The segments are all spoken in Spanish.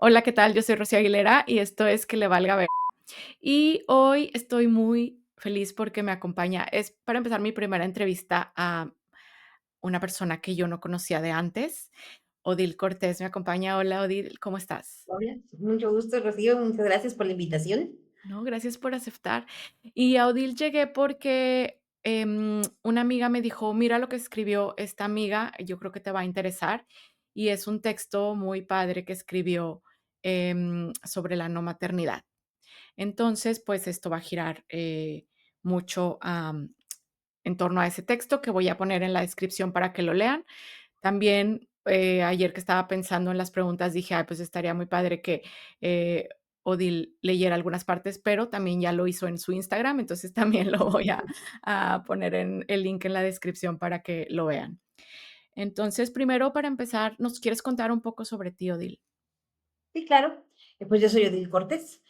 Hola, ¿qué tal? Yo soy Rocío Aguilera y esto es Que le valga ver. Y hoy estoy muy feliz porque me acompaña. Es para empezar mi primera entrevista a una persona que yo no conocía de antes. Odil Cortés me acompaña. Hola, Odil, ¿cómo estás? Hola, mucho gusto, Rocío. Muchas gracias por la invitación. No, gracias por aceptar. Y a Odil llegué porque una amiga me dijo, mira lo que escribió esta amiga, yo creo que te va a interesar. Y es un texto muy padre que escribió sobre la no maternidad. Entonces, pues esto va a girar mucho en torno a ese texto que voy a poner en la descripción para que lo lean. También ayer que estaba pensando en las preguntas dije, ay, pues estaría muy padre que Odil leyera algunas partes, pero también ya lo hizo en su Instagram, entonces también lo voy a poner en el link en la descripción para que lo vean. Entonces, primero, para empezar, ¿nos quieres contar un poco sobre ti, Odil? Sí, claro. Pues yo soy Odil Cortés.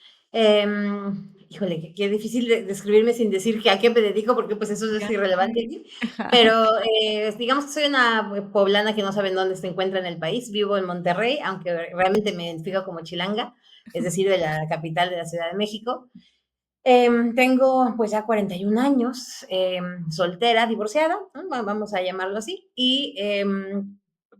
Híjole, qué difícil describirme sin decir que a qué me dedico, porque pues eso es Ya irrelevante sé. aquí. Pero digamos que soy una poblana que no sabe en dónde se encuentra en el país. Vivo en Monterrey, aunque realmente me identifico como chilanga, es decir, de la capital de la Ciudad de México. Tengo pues ya 41 años, soltera, divorciada, ¿no? Vamos a llamarlo así, y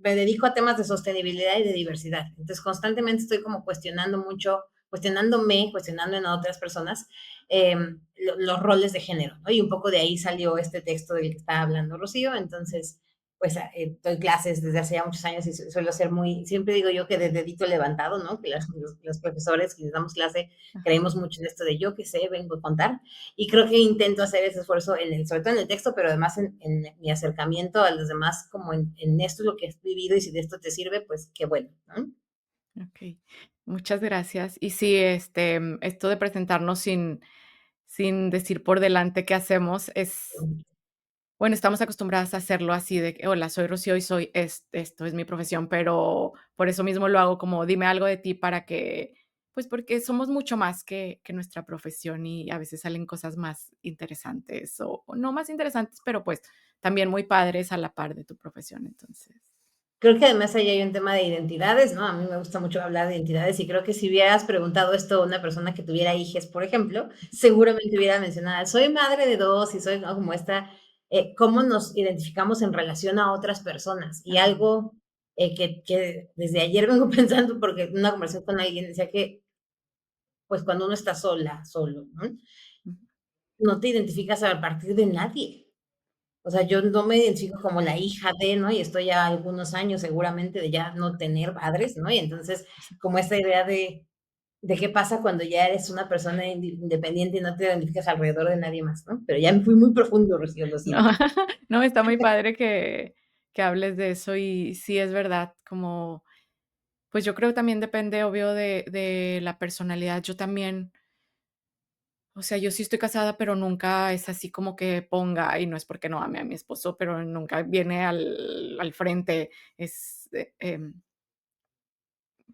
me dedico a temas de sostenibilidad y de diversidad. Entonces, constantemente estoy como cuestionando mucho, cuestionándome, cuestionando en otras personas los roles de género, ¿no? Y un poco de ahí salió este texto del que estaba hablando Rocío. Entonces, pues doy clases desde hace ya muchos años y suelo ser muy, siempre digo yo que de dedito levantado, ¿no? Que los profesores que les damos clase Ajá. creemos mucho en esto de yo que sé, vengo a contar, y creo que intento hacer ese esfuerzo, sobre todo en el texto, pero además en mi acercamiento a los demás, como en esto es lo que has vivido y si de esto te sirve, pues qué bueno, ¿no? Okey, muchas gracias. Y sí, esto de presentarnos sin decir por delante qué hacemos es bueno, estamos acostumbradas a hacerlo así de que: "Hola, soy Rocío y soy esto es mi profesión", pero por eso mismo lo hago como: "Dime algo de ti", para que pues, porque somos mucho más que nuestra profesión y a veces salen cosas más interesantes o no más interesantes, pero, pues, también muy padres a la par de tu profesión, entonces. Creo que además ahí hay un tema de identidades, ¿no? A mí me gusta mucho hablar de identidades y creo que si hubieras preguntado esto a una persona que tuviera hijes, por ejemplo, seguramente hubiera mencionado, soy madre de dos y soy, ¿no? Como esta, cómo nos identificamos en relación a otras personas. Y Ajá. algo que desde ayer vengo pensando, porque en una conversación con alguien decía que, pues cuando uno está sola, solo, ¿no? Ujú. No te identificas a partir de nadie. O sea, yo no me identifico como la hija de, ¿no? Y estoy ya algunos años seguramente de ya no tener padres, ¿no? Y entonces, como esta idea de qué pasa cuando ya eres una persona independiente y no te identificas alrededor de nadie más, ¿no? Pero ya me fui muy profundo, Rocío, lo No, siento. no, está muy padre que hables de eso y sí es verdad, como, pues, yo creo que también depende, obvio, de la personalidad. Yo también, o sea, yo sí estoy casada, pero nunca es así como que ponga, y no es porque no ame a mi esposo, pero nunca viene al frente, es,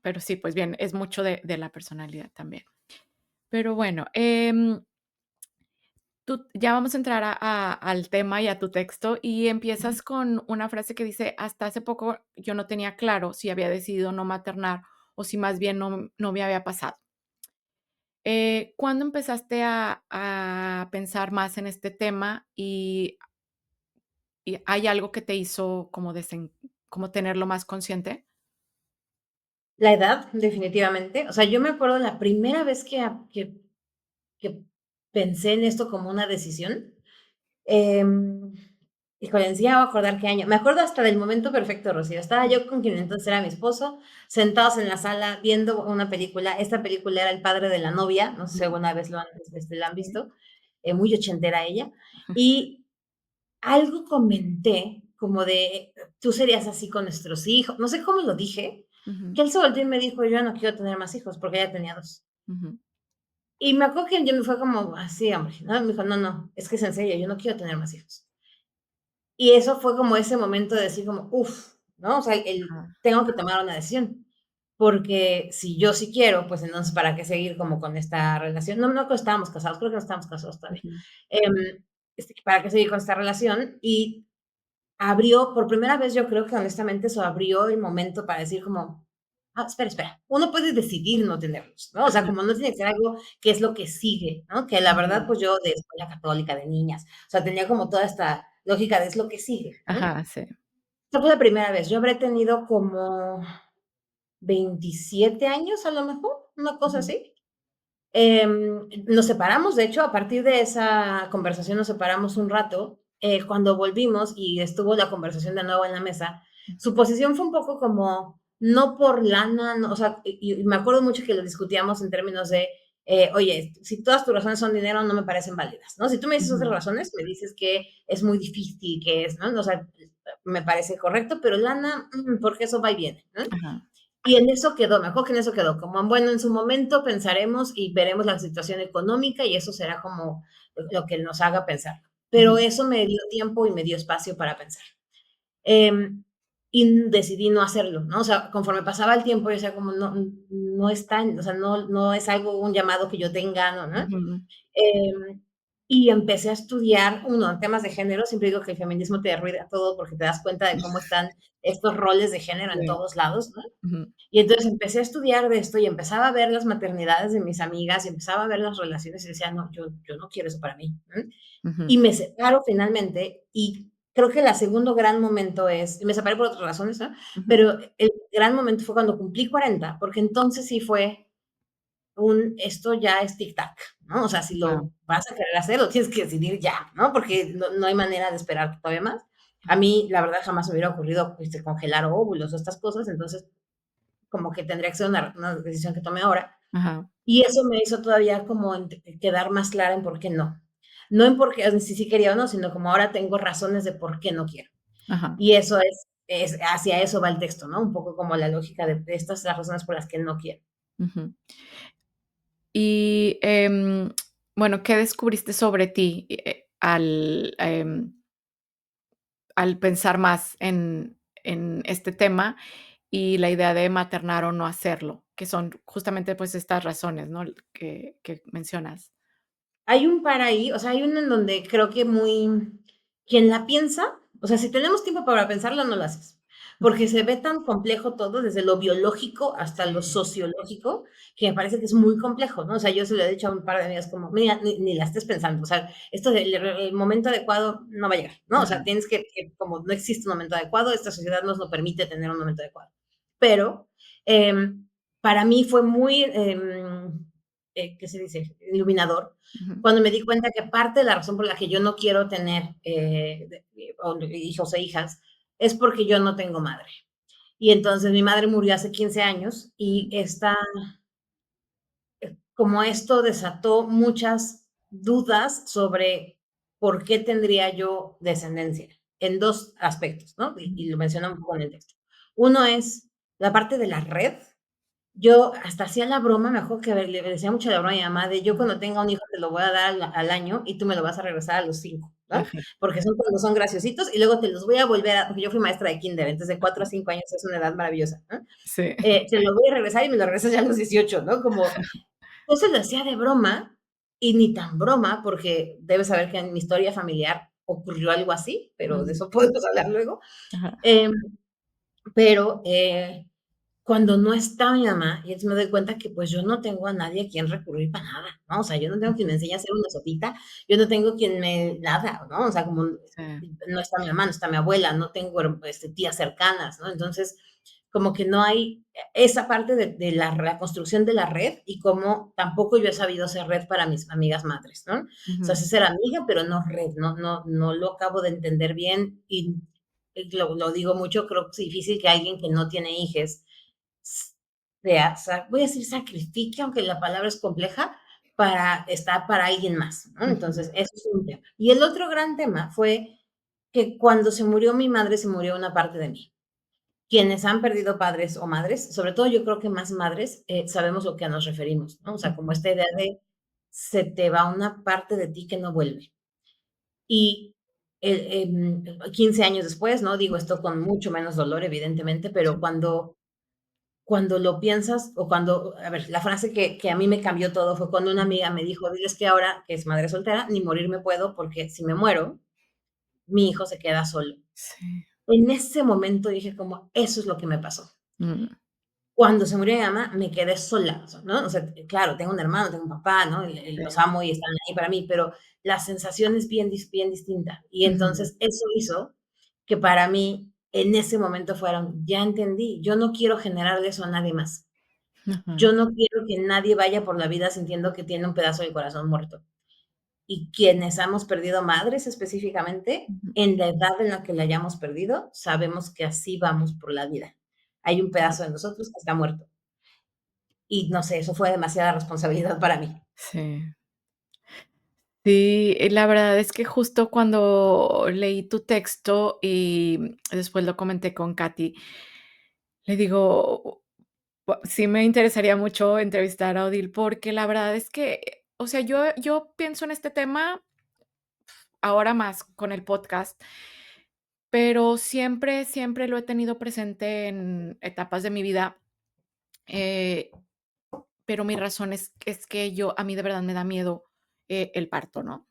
pero sí, pues bien, es mucho de la personalidad también. Pero bueno, tú ya vamos a entrar al tema y a tu texto, y empiezas con una frase que dice: "Hasta hace poco yo no tenía claro si había decidido no maternar o si más bien no me había pasado". ¿Cuándo empezaste a pensar más en este tema y hay algo que te hizo como tenerlo más consciente? La edad, definitivamente. O sea, yo me acuerdo la primera vez que pensé en esto como una decisión. Em, Híjole, ni siquiera me voy a acordar qué año. Me acuerdo hasta del momento perfecto, Rocío. Estaba yo con quien entonces era mi esposo, sentados en la sala viendo una película. Esta película era El padre de la novia, no sé si Ujú. alguna vez la han Sí. visto, muy ochentera ella. Y algo comenté como de, tú serías así con nuestros hijos, no sé cómo lo dije, Ujú, que él se volteó y me dijo, yo no quiero tener más hijos porque ya tenía dos. ujú, Y me acuerdo que yo me fue como, así, hombre, ¿no? Me dijo, no, no, es que es en serio, yo no quiero tener más hijos. Y eso fue como ese momento de decir como, uff, ¿no? O sea, ajá, tengo que tomar una decisión, porque si yo sí quiero, pues entonces, ¿para qué seguir como con esta relación? No, no creo que estábamos casados, creo que no estábamos casados todavía. ujú, Em, ¿Para qué seguir con esta relación? Y abrió, por primera vez, yo creo que honestamente eso abrió el momento para decir como, espera, espera, uno puede decidir no tenerlos, ¿no? O sea, como no tiene que ser algo que es lo que sigue, ¿no? Que la verdad, Ujú. pues yo de escuela católica, de niñas, o sea, tenía como toda esta lógica de es lo que sigue, ¿no? Ajá, sí. Esta fue la primera vez, yo habré tenido como 27 años a lo mejor, una cosa Ujú, así. Nos separamos, de hecho, a partir de esa conversación nos separamos un rato. Cuando volvimos y estuvo la conversación de nuevo en la mesa, su posición fue un poco como, no por lana, no, o sea, y me acuerdo mucho que lo discutíamos en términos de, oye, si todas tus razones son dinero, no me parecen válidas, ¿no? Si tú me dices otras ujú, razones, me dices que es muy difícil, que es, ¿no? O sea, me parece correcto, pero lana, porque eso va y viene, ¿no? ajá, Y en eso quedó, mejor que en eso quedó, como bueno, en su momento pensaremos y veremos la situación económica y eso será como lo que nos haga pensar. Pero ujú, eso me dio tiempo y me dio espacio para pensar. Em, y decidí no hacerlo, ¿no? O sea, conforme pasaba el tiempo, yo decía como no está, o sea, no es algo, un llamado que yo tenga, ¿no? ujú. Eh, y empecé a estudiar, uno, en temas de género, siempre digo que el feminismo te derruida todo porque te das cuenta de cómo están estos roles de género en Sí, todos lados, ¿no? ujú, Y entonces empecé a estudiar de esto y empezaba a ver las maternidades de mis amigas y empezaba a ver las relaciones y decía, no, yo no quiero eso para mí. ¿No? ujú, Y me separo finalmente y creo que el segundo gran momento es, y me separé por otras razones, ¿no? ujú. Pero el gran momento fue cuando cumplí 40, porque entonces sí fue esto ya es tic-tac, ¿no? O sea, si Ajá, lo vas a querer hacer, lo tienes que decidir ya, ¿no? Porque no hay manera de esperar todavía más. A mí, la verdad, jamás me hubiera ocurrido congelar óvulos o estas cosas, entonces como que tendría que ser una decisión que tome ahora. ajá, Y eso me hizo todavía como quedar más clara en por qué no. No en por qué, si sí quería o no, sino como ahora tengo razones de por qué no quiero. ajá, Y eso es hacia eso va el texto, ¿no? Un poco como la lógica de estas las razones por las que no quiero. ujú. Y, bueno, ¿qué descubriste sobre ti, al pensar más en este tema y la idea de maternar o no hacerlo? Que son justamente, pues, estas razones, ¿no? Que mencionas. Hay un par ahí, o sea, hay uno en donde creo que muy quien la piensa, o sea, si tenemos tiempo para pensarla, no lo haces, Ujú. porque se ve tan complejo todo, desde lo biológico hasta lo Sí. sociológico, que me parece que es muy complejo, ¿no? O sea, yo se lo he dicho a un par de amigas como, mira, ni la estés pensando, o sea, esto del momento adecuado no va a llegar, ¿no? O sea, Ajá, tienes como no existe un momento adecuado, esta sociedad nos lo permite tener un momento adecuado. Pero para mí fue muy, ¿qué se dice? Iluminador ujú, cuando me di cuenta que parte de la razón por la que yo no quiero tener hijos e hijas es porque yo no tengo madre. Y entonces mi madre murió hace 15 años y como esto desató muchas dudas sobre por qué tendría yo descendencia en dos aspectos, ¿no? ujú. Y lo menciono un poco en el texto. Uno es la parte de la red, yo hasta hacía la broma, me acuerdo que le decía mucho la broma a mi mamá de yo cuando tenga un hijo te lo voy a dar al año y tú me lo vas a regresar a los 5, ¿no? Ajá, Porque son cuando son graciositos y luego te los voy a volver a, porque yo fui maestra de kinder, entonces de 4 a 5 años es una edad maravillosa, ¿no? sí. Te lo voy a regresar y me lo regresas ya a los 18, ¿no? Como, entonces lo hacía de broma y ni tan broma porque debes saber que en mi historia familiar ocurrió algo así, pero de Ujú, eso podemos hablar luego. ajá, Eh, pero cuando no está mi mamá, y entonces me doy cuenta que, pues, yo no tengo a nadie a quien recurrir para nada, ¿no? O sea, yo no tengo quien me ujú, enseñe a hacer una sopita, yo no tengo quien me nada, ¿no? O sea, como sí, no está mi mamá, no está mi abuela, no tengo, tías cercanas, ¿no? Entonces, como que no hay esa parte de la construcción de la red y como tampoco yo he sabido hacer red para mis amigas madres, ¿no? O sea, ujú, sé ser amiga, pero no red, no lo acabo de entender bien y lo digo mucho, creo que es difícil que alguien que no tiene hijos voy a decir sacrifique, aunque la palabra es compleja, para estar para alguien más, ¿no? ujú, Entonces, eso es un tema. Y el otro gran tema fue que cuando se murió mi madre, se murió una parte de mí. Quienes han perdido padres o madres, sobre todo yo creo que más madres, sabemos lo que nos referimos, ¿no? O sea, como ujú, esta idea de se te va una parte de ti que no vuelve. Y 15 años después, ¿no? Digo esto con mucho menos dolor, evidentemente, pero sí, cuando lo piensas o cuando, a ver, la frase que a mí me cambió todo fue cuando una ujú, amiga me dijo, diles que ahora, que es madre soltera, ni morir me puedo porque si me muero, mi hijo se queda solo. sí, En ese momento dije como, eso es lo que me pasó. mm. Cuando se murió mi mamá, me quedé sola, ¿no? O sea, claro, tengo un hermano, tengo un papá, ¿no? Los Sí. amo y están ahí para mí, pero la sensación es bien distinta. Y Ujú, entonces eso hizo que para mí en ese momento fueron, ya entendí, yo no quiero generarle eso a nadie más. ujú, Yo no quiero que nadie vaya por la vida sintiendo que tiene un pedazo de corazón muerto. Y quienes hemos perdido madres específicamente, ujú, en la edad en la que la hayamos perdido, sabemos que así vamos por la vida. Hay un ujú. pedazo de nosotros que está muerto. Y no sé, eso fue demasiada responsabilidad para mí. Sí. Sí, la verdad es que justo cuando leí tu texto y después lo comenté con Katy, le digo, sí me interesaría mucho entrevistar a Odil, porque la verdad es que, o sea, yo pienso en este tema ahora más con el podcast, pero siempre lo he tenido presente en etapas de mi vida, eh, pero mi razón es que a mí de verdad me da miedo, el parto, ¿no?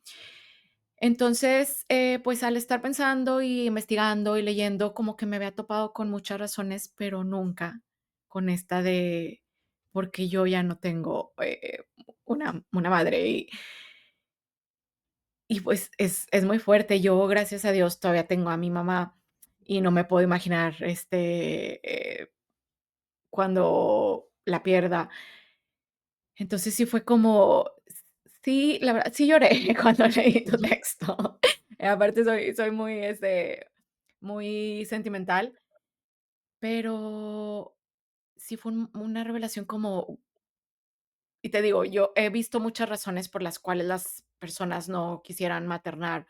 Entonces, pues, al estar pensando y investigando y leyendo, como que me había topado con muchas razones, pero nunca con esta de porque yo ya no tengo, una madre y, pues, es muy fuerte. Yo, gracias a Dios, todavía tengo a mi mamá y no me puedo imaginar, cuando la pierda. Entonces, sí fue como sí, la verdad, sí lloré cuando leí tu Ujú. texto. Aparte soy muy, muy sentimental, pero sí fue una revelación como y te digo, yo he visto muchas razones por las cuales las personas no quisieran maternar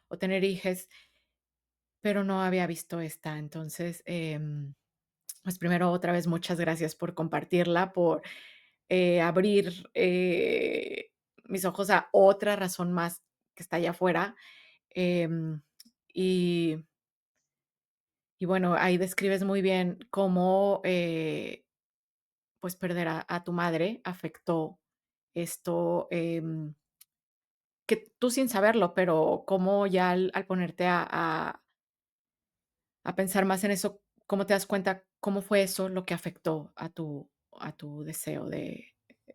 o tener hijes, pero no había visto esta. Entonces, pues, primero, otra vez, muchas gracias por compartirla, por, abrir, mis ojos a otra razón más que está allá afuera, em, y bueno, ahí describes muy bien cómo, pues, perder a tu madre afectó esto, que tú sin saberlo, pero cómo ya al ponerte a pensar más en eso, ¿cómo te das cuenta cómo fue eso lo que afectó a tu deseo de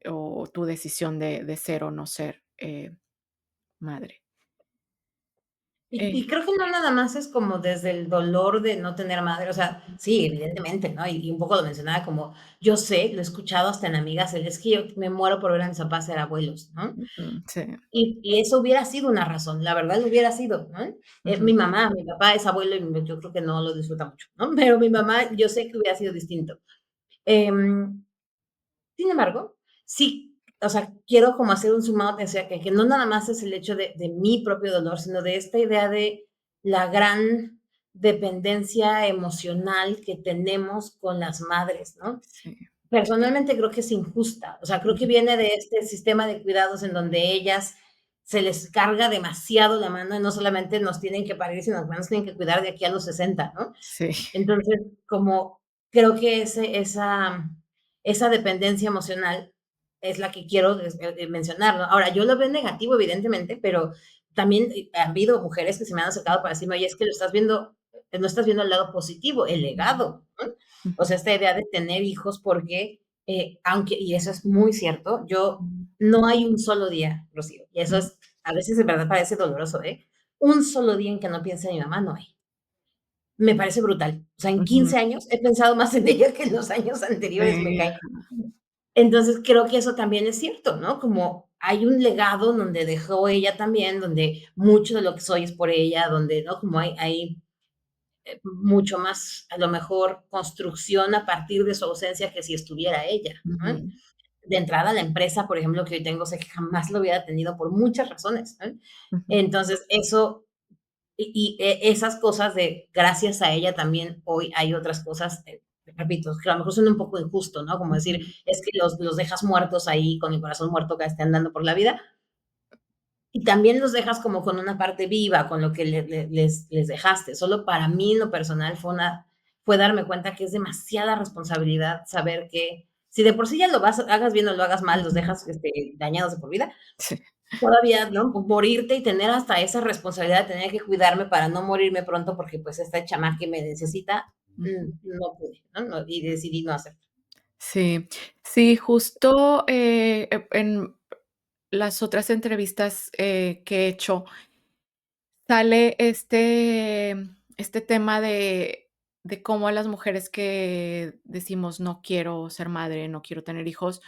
o tu decisión de ser o no ser, madre? Y creo que no nada más es como desde el dolor de no tener madre, o sea, sí, evidentemente, ¿no? Y un poco lo mencionaba como, yo sé, lo he escuchado hasta en amigas, el es que yo me muero por ver a mis papás ser abuelos, ¿no? Ujú, sí, Y eso hubiera sido una razón, la verdad lo hubiera sido, ¿no? ujú, Mi mamá, mi papá es abuelo y yo creo que no lo disfruta mucho, ¿no? Pero mi mamá, yo sé que hubiera sido distinto. Em, Sin embargo, sí, o sea, quiero como hacer un sumado, o sea, que no nada más es el hecho de mi propio dolor, sino de esta idea de la gran dependencia emocional que tenemos con las madres, ¿no? sí, Personalmente creo que es injusta, o sea, creo que ujú, viene de este sistema de cuidados en donde ellas se les carga demasiado la mano y no solamente nos tienen que parir, sino que nos tienen que cuidar de aquí a los 60, ¿no? sí, Entonces, como creo que esa dependencia emocional es la que quiero mencionar, ¿no? Ahora, yo lo veo negativo, evidentemente, pero también ha habido mujeres que se me han acercado para decirme, oye, es que lo estás viendo, no estás viendo el lado positivo, el ujú, legado, ¿no? O ujú, sea, esta idea de tener hijos porque, aunque, y eso es muy cierto, yo no hay un solo día, Rocío, y eso ujú, es, a veces de verdad parece doloroso, ¿eh? Un solo día en que no piense en mi mamá no hay. Me parece brutal. O sea, en ujú, 15 años he pensado más en ella que en los años anteriores, me sí, cae. Entonces, creo que eso también es cierto, ¿no? Como hay un legado donde dejó ella también, donde mucho de lo que soy es por ella, donde, ¿no? Como hay mucho más, a lo mejor, construcción a partir de su ausencia que si estuviera ella, ¿no? ujú, De entrada, la empresa, por ejemplo, que hoy tengo, sé que jamás lo hubiera tenido por muchas razones, ¿no? ujú, Entonces, eso esas cosas de gracias a ella también hoy hay otras cosas, repito, que a lo mejor suena un poco injusto, ¿no? Como decir, ujú, es que los dejas muertos ahí con el corazón muerto que estén andando por la vida, y también los dejas como con una parte viva, con lo que les dejaste. Solo para mí, en lo personal, fue darme cuenta que es demasiada responsabilidad saber que si de por sí ya lo vas, hagas bien o lo hagas mal, los ujú, dejas dañados de por vida, sí, todavía, ¿no? Morirte y tener hasta esa responsabilidad de tener que cuidarme para no morirme pronto porque pues esta chamaca que me necesita, ujú. no pude, ¿no? Y decidí no hacerlo. Sí, sí, justo, en las otras entrevistas, que he hecho, sale este tema de cómo a las mujeres que decimos: "No quiero ser madre, no quiero tener hijos",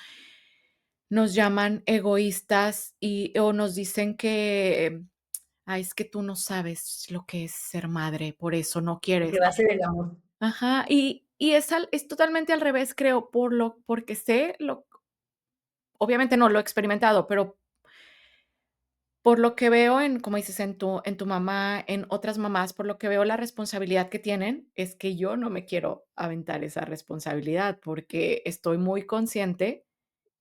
nos llaman egoístas o nos dicen que: "Ay, es que tú no sabes lo que es ser madre, por eso no Que quieres". va a ser el amor. Ajá, y es totalmente al revés, creo, porque sé lo obviamente no lo he experimentado, pero por lo que veo en, como dices, en tu mamá, en otras mamás, por lo que veo la responsabilidad que tienen, es que yo no me quiero aventar esa responsabilidad, porque estoy muy consciente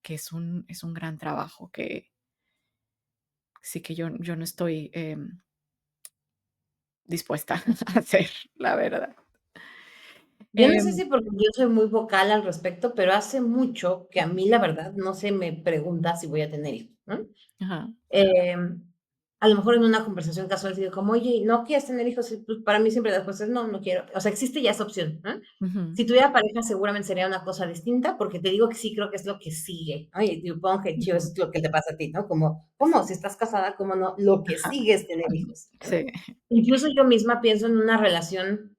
que es un gran trabajo que sí que yo no estoy, dispuesta a hacer, la verdad. Yo no sé Em, si porque yo soy muy vocal al respecto, pero hace mucho que a mí, la verdad, no se me pregunta si voy a tener hijos, ¿no? ajá, Em, a lo mejor en una conversación casual digo como: "Oye, ¿no quieres tener hijos?". Y, pues, para mí siempre la respuesta es: "No, no quiero". O sea, existe ya esa opción, ¿no? ujú, Si tuviera pareja, seguramente sería una cosa distinta, porque te digo que sí creo que es lo que sigue, ¿no? Y supongo que, chido, ujú, es lo que te pasa a ti, ¿no? Como, ¿cómo? Si estás casada, ¿cómo no? Lo que ajá, sigue es tener ujú, hijos, ¿no? sí, Incluso yo misma pienso en una relación,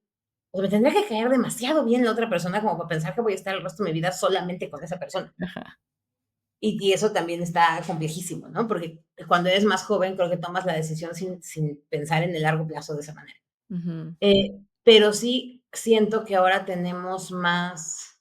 pues, me tendría que caer demasiado bien la otra persona como para pensar que voy a estar el resto de mi vida solamente con esa persona. ajá, Y eso también está complejísimo, ¿no? Porque cuando eres más joven, creo que tomas la decisión sin pensar en el largo plazo de esa manera. ujú, Pero sí siento que ahora tenemos más,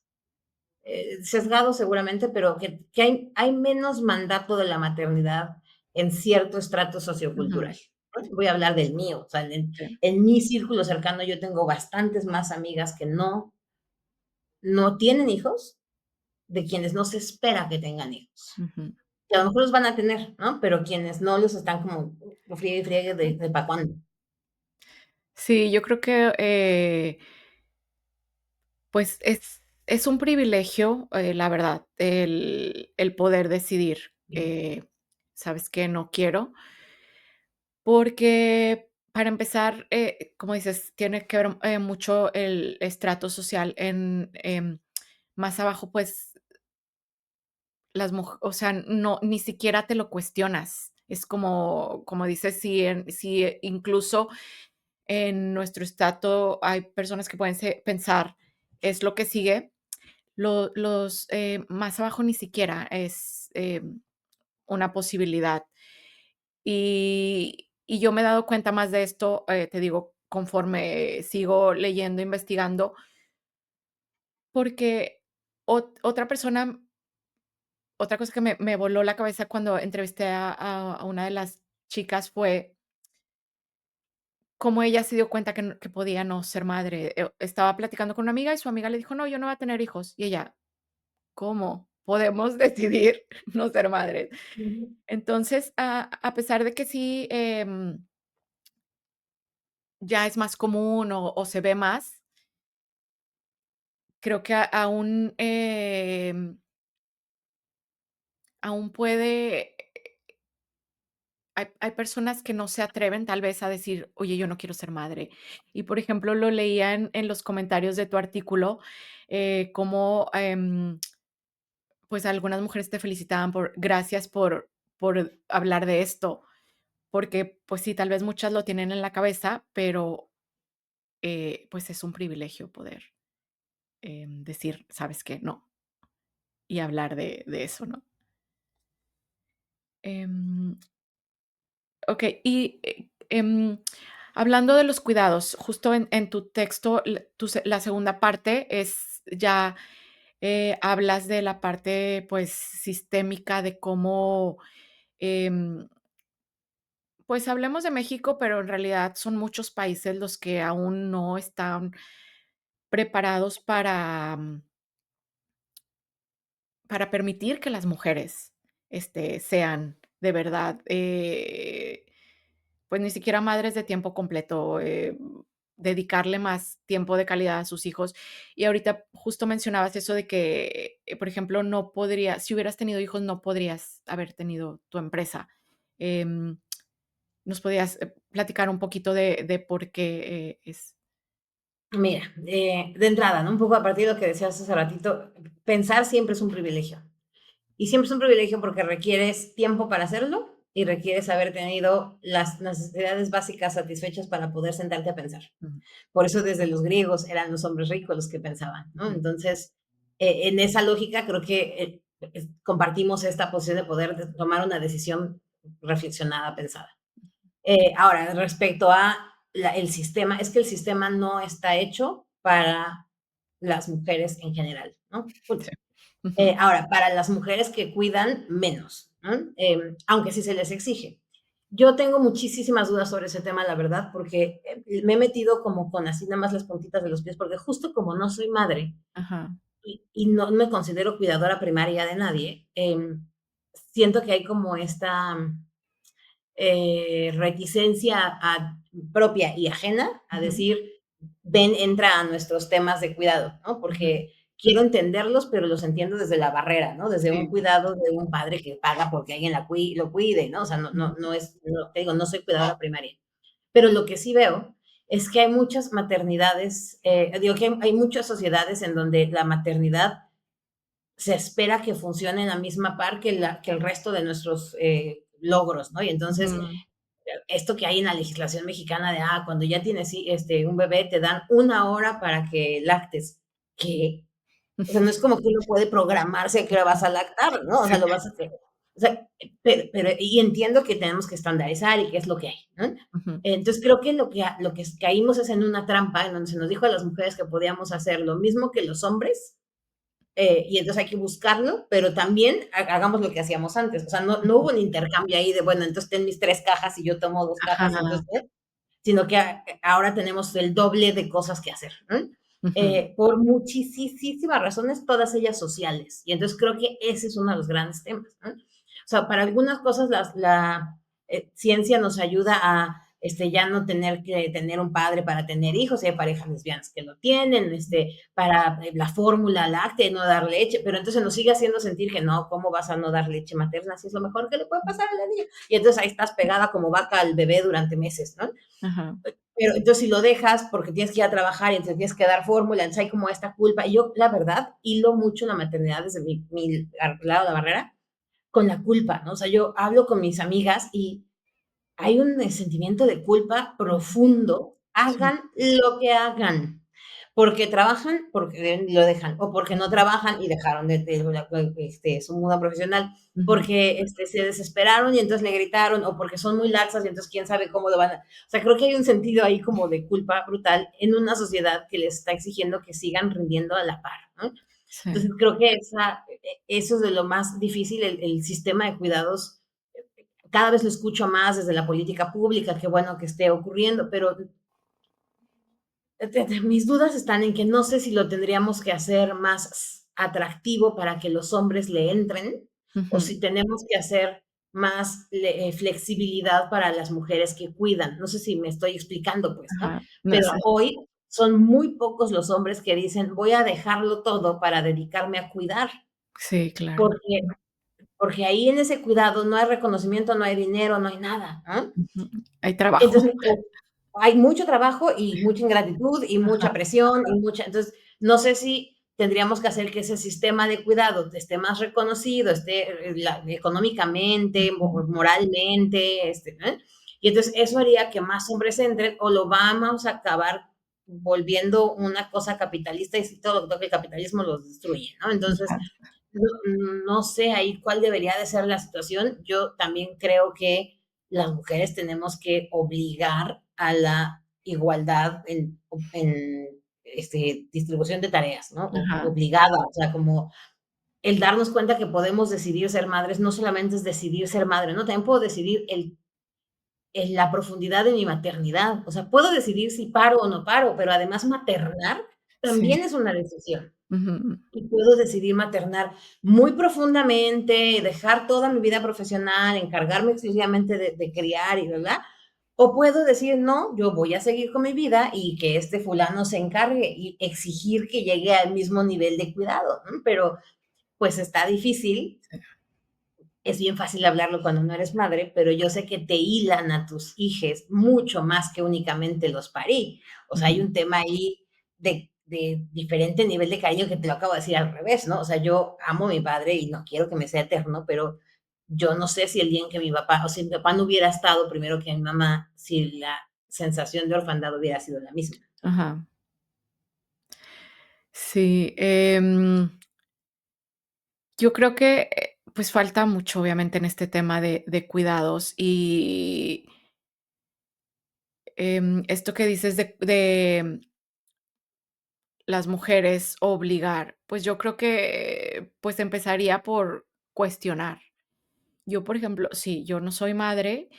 sesgado seguramente, pero que hay menos mandato de la maternidad en cierto estrato ujú, sociocultural, ¿no? Voy a hablar del mío, o sea, sí, en mi círculo cercano yo tengo bastantes más amigas que no tienen hijos, de quienes no se espera que tengan hijos. ujú. Que a lo mejor los van a tener, ¿no? Pero quienes no los están como friegue y friegue de para cuándo. Sí, yo creo que, pues, es un privilegio, la verdad, el poder decidir, ¿sabes qué? No quiero, porque para empezar, como dices, tiene que ver, mucho el estrato social más abajo, pues, o sea, no, ni siquiera te lo cuestionas. Es como dices, si incluso en nuestro estrato hay personas que pueden pensar, es lo que sigue. Los más abajo ni siquiera es, una posibilidad. Y yo me he dado cuenta más de esto, te digo, conforme sigo leyendo, investigando, porque otra persona, otra cosa que me voló la cabeza cuando entrevisté a una de las chicas fue cómo ella se dio cuenta que podía no ser madre. Estaba platicando con una amiga y su amiga le dijo: "No, yo no voy a tener hijos". Y ella: "¿Cómo podemos decidir no ser madres?". Ujú. Entonces, a pesar de que sí, ya es más común o se ve más, creo que aún, aún puede hay personas que no se atreven, tal vez, a decir: "Oye, yo no quiero ser madre". Y, por ejemplo, lo leía en los comentarios de tu artículo, cómo, pues, algunas mujeres te felicitaban por gracias por hablar de esto, porque, pues sí, tal vez muchas lo tienen en la cabeza, pero, pues, es un privilegio poder, decir: "¿Sabes qué? No", y hablar de eso, ¿no? Em, okey, y, hablando de los cuidados, justo en tu texto, la segunda parte es ya, hablas de la parte, pues, sistémica de cómo, em pues hablemos de México, pero en realidad son muchos países los que aún no están preparados para permitir que las mujeres, sean de verdad, pues ni siquiera madres de tiempo completo, dedicarle más tiempo de calidad a sus hijos. Y ahorita justo mencionabas eso de que, por ejemplo, no podría, si hubieras tenido hijos, no podrías haber tenido tu empresa. Em, ¿Nos podías, platicar un poquito de por qué, es? Mira, de entrada, ¿no? Un poco a partir de lo que decías hace ratito, pensar siempre es un privilegio. Y siempre es un privilegio porque requieres tiempo para hacerlo y requieres haber tenido las necesidades básicas satisfechas para poder sentarte a pensar. Ujú, Por eso desde los griegos eran los hombres ricos los que pensaban, ¿no? ujú. Entonces, en esa lógica creo que compartimos esta posición de poder tomar una decisión reflexionada, pensada. Ahora, respecto a el sistema, es que el sistema no está hecho para las mujeres en general, ¿no? Sí. Punto. Ujú. Ahora, para las mujeres que cuidan, menos, ¿no? Aunque sí se les exige. Yo tengo muchísimas dudas sobre ese tema, la verdad, porque me he metido como con así nada más las puntitas de los pies, porque justo como no soy madre Ajá. y no me considero cuidadora primaria de nadie, siento que hay como esta reticencia propia y ajena a Ujú, decir, ven, entra a nuestros temas de cuidado, ¿no? ujú. Porque quiero entenderlos, pero los entiendo desde la barrera, ¿no? Desde un Sí. cuidado de un padre que paga porque alguien lo cuide, ¿no? O sea, Ujú. no es, no, te digo, no soy cuidadora primaria. Pero lo que sí veo es que hay muchas maternidades, digo que hay muchas sociedades en donde la maternidad se espera que funcione en la misma par que el resto de nuestros logros, ¿no? Y entonces Ujú. esto que hay en la legislación mexicana de, cuando ya tienes un bebé, te dan 1 hora para que lactes, que, o sea, no es como que uno puede programarse a qué hora vas a lactar, ¿no? O Sí. sea, lo vas a hacer. O sea, y entiendo que tenemos que estandarizar y qué es lo que hay, ¿no? Ujú. Entonces creo que lo que caímos es en una trampa en donde se nos dijo a las mujeres que podíamos hacer lo mismo que los hombres, y entonces hay que buscarlo, pero también hagamos lo que hacíamos antes. O sea, no hubo un intercambio ahí de, bueno, entonces ten mis 3 cajas y yo tomo 2 cajas y Ajá. entonces, sino que ahora tenemos el doble de cosas que hacer. ¿Eh? Ujú. Por muchísimas razones, todas ellas sociales. Y entonces creo que ese es uno de los grandes temas. ¿Eh? O sea, para algunas cosas la ciencia nos ayuda a ya no tener que tener un padre para tener hijos, hay parejas lesbianas que lo tienen, para la fórmula láctea y no dar leche, pero entonces nos sigue haciendo sentir que no, ¿cómo vas a no dar leche materna si es lo mejor que le puede pasar a la niña? Y entonces ahí estás pegada como vaca al bebé durante meses, ¿no? Ajá. Pero entonces si lo dejas porque tienes que ir a trabajar y entonces tienes que dar fórmula, entonces hay como esta culpa. Y yo, la verdad, hilo mucho la maternidad desde mi lado de la barrera con la culpa, ¿no? O sea, yo hablo con mis amigas y hay un sentimiento de culpa Ujú. profundo, Sí. hagan lo que hagan, porque trabajan, porque lo dejan, o porque no trabajan y dejaron su mundo profesional, Ujú. porque se desesperaron y entonces le gritaron, o porque son muy laxas y entonces quién sabe cómo lo van a... O sea, creo que hay un sentido ahí como de culpa brutal en una sociedad que les está exigiendo que sigan rindiendo a la par, ¿no? Sí. Entonces creo que eso es de lo más difícil, el sistema de cuidados cada vez lo escucho más desde la política pública, qué bueno que esté ocurriendo, pero mis dudas están en que no sé si lo tendríamos que hacer más atractivo para que los hombres le entren o Ujú. si tenemos que hacer más flexibilidad para las mujeres que cuidan. No sé si me estoy explicando, pues, ¿no? Ajá. No Pero sé. hoy son muy pocos los hombres que dicen, voy a dejarlo todo para dedicarme a cuidar, Sí, claro. porque, porque ahí en ese cuidado no hay reconocimiento, no hay dinero, no hay nada, ¿no? Ujú. Hay trabajo. Entonces, hay mucho trabajo y mucha ingratitud y Ajá. mucha presión y mucha, entonces, no sé si tendríamos que hacer que ese sistema de cuidado esté más reconocido, esté económicamente, Ujú. moralmente, ¿eh? Y entonces eso haría que más hombres entren o lo vamos a acabar volviendo una cosa capitalista y si todo lo que toca el capitalismo los destruye, ¿no? Entonces, Ajá. no, no sé ahí cuál debería de ser la situación. Yo también creo que las mujeres tenemos que obligar a la igualdad en distribución de tareas, ¿no? Ajá. Obligada, o sea, como el darnos cuenta que podemos decidir ser madres, no solamente es decidir ser madre, ¿no? También puedo decidir la profundidad de mi maternidad, o sea, puedo decidir si paro o no paro, pero además maternar Sí. también es una decisión Ujú. y puedo decidir maternar muy profundamente, dejar toda mi vida profesional, encargarme exclusivamente de criar y verdad. O puedo decir, no, yo voy a seguir con mi vida y que este fulano se encargue y exigir que llegue al mismo nivel de cuidado, ¿no? Pero pues está difícil, Sí. es bien fácil hablarlo cuando no eres madre, pero yo sé que te hilan a tus hijes mucho más que únicamente los parí. O sea, hay Ujú. un tema ahí de diferente nivel de cariño que te lo acabo de decir al revés, ¿no? O sea, yo amo a mi padre y no quiero que me sea eterno, pero yo no sé si el día en que mi papá, o si mi papá no hubiera estado primero que mi mamá, si la sensación de orfandad hubiera sido la misma. Ajá. Sí, yo creo que, pues, falta mucho, obviamente, en este tema de cuidados y, esto que dices de las mujeres obligar, pues, yo creo que, pues, empezaría por cuestionar. Yo, por ejemplo, sí, yo no soy madre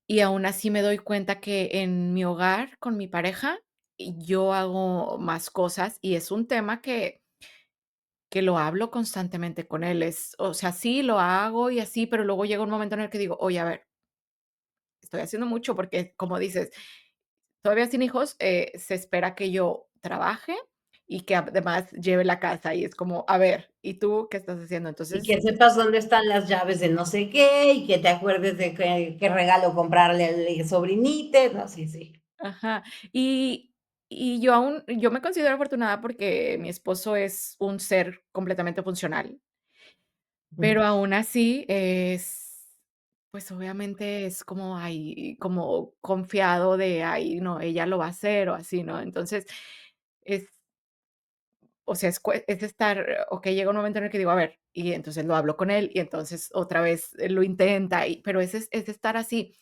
y aún así me doy cuenta que en mi hogar con mi pareja, yo hago más cosas y es un tema que lo hablo constantemente con él. Es, o sea, sí, lo hago y así, pero luego llega un momento en el que digo: "Oye, a ver, estoy haciendo mucho", porque, como dices, todavía sin hijos, se espera que yo trabaje y que además lleve la casa, y es como: "A ver, ¿y tú qué estás haciendo?". Y Entonces que sepas dónde están las llaves de no sé qué, y que te acuerdes de qué regalo comprarle al sobrinite, no, sí, sí. ajá. Y yo me considero afortunada porque mi esposo es un ser completamente funcional, pero aún así pues, obviamente es como, ay, como confiado de: "Ay, no, ella lo va a hacer", o así, ¿no? Entonces, es o sea, es estar okey, llega un momento en el que digo: "A ver", y entonces lo hablo con él, y entonces otra vez lo intenta, pero es estar así.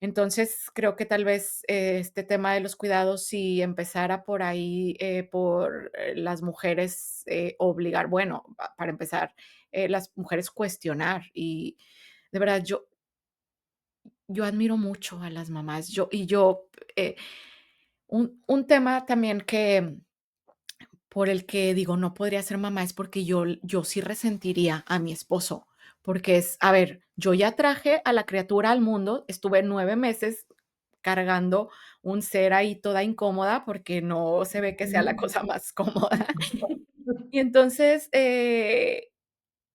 Entonces, creo que tal vez, este tema de los cuidados, si empezara por ahí, por, las mujeres, obligar, bueno, para empezar, las mujeres cuestionar y de verdad yo admiro mucho a las mamás. Eh, un tema también que por el que digo, no podría ser mamá, es porque yo sí resentiría a mi esposo, porque es, a ver, yo ya traje a la criatura al mundo, estuve 9 meses cargando un ser ahí toda incómoda, porque no se ve que sea la cosa más cómoda. Y entonces,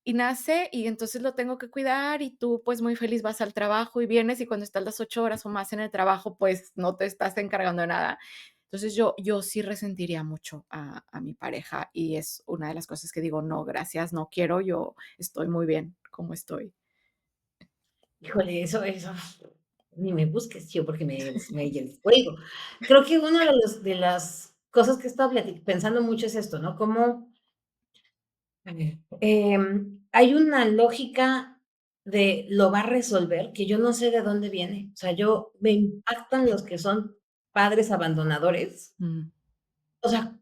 y nace, y entonces lo tengo que cuidar, y tú, pues, muy feliz vas al trabajo y vienes, y cuando estás las 8 horas o más en el trabajo, pues, no te estás encargando de nada. Entonces, yo sí resentiría mucho a mi pareja, y es una de las cosas que digo: "No, gracias, no quiero, yo estoy muy bien como estoy". Híjole, eso ni me busques, yo porque me el fuego. Creo que una de las cosas que he estado pensando mucho es esto, ¿no? Cómo, a ver, hay una lógica de lo va a resolver que yo no sé de dónde viene. O sea, me impactan los que son padres abandonadores. Mm, O sea,